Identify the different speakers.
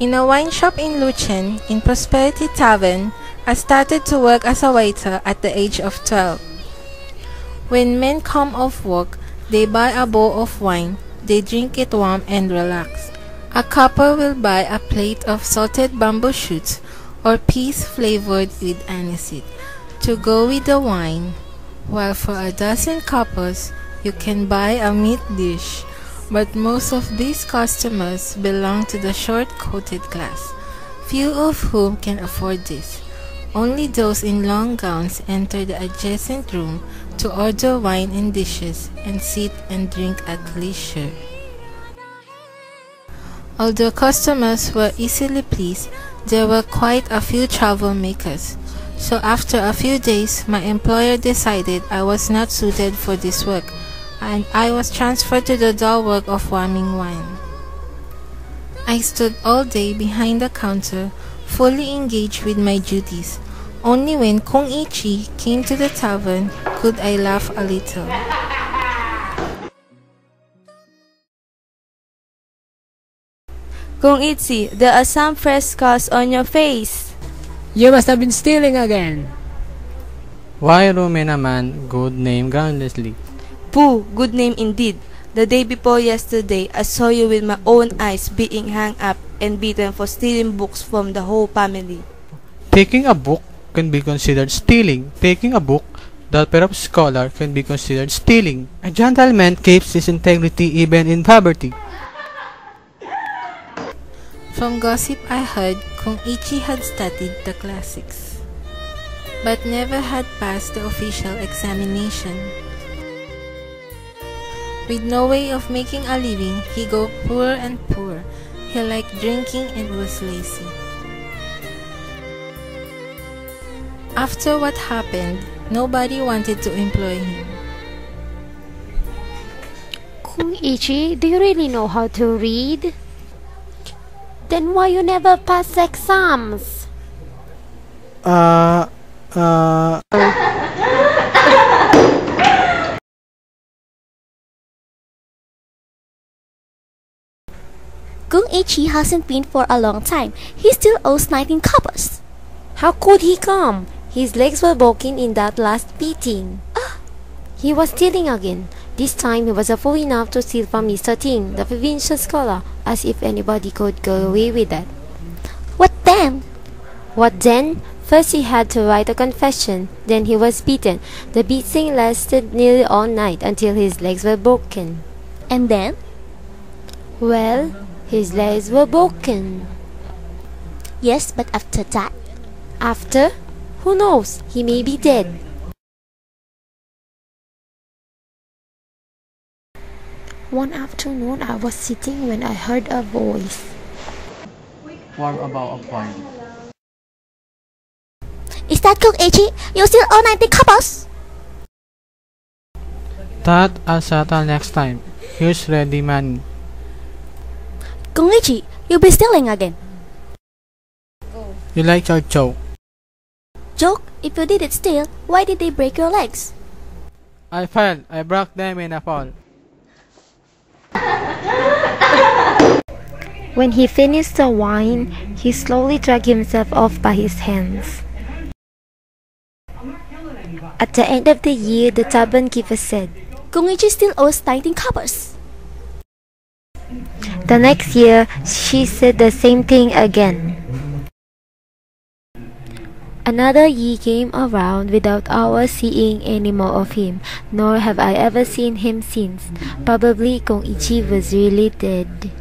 Speaker 1: In a wine shop in Luchen, in Prosperity Tavern, I started to work as a waiter at the age of 12. When men come off work, they buy a bowl of wine, they drink it warm and relax. A couple will buy a plate of salted bamboo shoots or peas flavored with aniseed to go with the wine, while for a dozen couples, you can buy a meat dish. But most of these customers belong to the short-coated class, few of whom can afford this. Only those in long gowns enter the adjacent room to order wine and dishes and sit and drink at leisure. Although customers were easily pleased, there were quite a few troublemakers. So after a few days, my employer decided I was not suited for this work, and I was transferred to the dull work of warming wine. I stood all day behind the counter, fully engaged with my duties. Only when Kung Ichi came to the tavern could I laugh a little.
Speaker 2: Kung Ichi, there are some fresh scars on your face.
Speaker 3: You must have been stealing again.
Speaker 4: Why ruin a man good name groundlessly?
Speaker 2: Pooh, good name indeed. The day before yesterday, I saw you with my own eyes being hung up and beaten for stealing books from the whole family.
Speaker 4: Taking a book can be considered stealing. Taking a book that perhaps scholar can be considered stealing. A gentleman keeps his integrity even in poverty.
Speaker 1: From gossip I heard Kung Ichi had studied the classics, but never had passed the official examination. With no way of making a living, he got poorer and poorer. He liked drinking and was lazy. After what happened, nobody wanted to employ him.
Speaker 5: Kung Ichi, do you really know how to read? Then why you never pass exams?
Speaker 6: Kung Ichi hasn't been for a long time. He still owes 19 coppers.
Speaker 7: How could he come? His legs were broken in that last beating. He was stealing again. This time he was a fool enough to steal from Mr. Ting, the provincial scholar, as if anybody could go away with that.
Speaker 6: What then?
Speaker 7: What then? First he had to write a confession, then he was beaten. The beating lasted nearly all night until his legs were broken.
Speaker 6: And then?
Speaker 7: Well, his legs were broken.
Speaker 6: Yes, but after that?
Speaker 7: After? Who knows? He may be dead.
Speaker 5: One afternoon, I was sitting when I heard a voice.
Speaker 4: Warm about a wine.
Speaker 6: Is that Kung Ichi? You still owe 90 coppers?
Speaker 4: That I'll settle next time. Here's ready money.
Speaker 6: Kung Ichi, you'll be stealing again.
Speaker 4: You like your joke?
Speaker 6: Joke? If you didn't steal, why did they break your legs?
Speaker 4: I fell. I broke them in a fall.
Speaker 7: When he finished the wine, he slowly dragged himself off by his hands. At the end of the year, the tavern keeper said,
Speaker 6: Kung Ichi still owes 19 coppers.
Speaker 7: The next year, she said the same thing again. Another year came around without our seeing any more of him, nor have I ever seen him since. Probably Kung Ichi was really dead.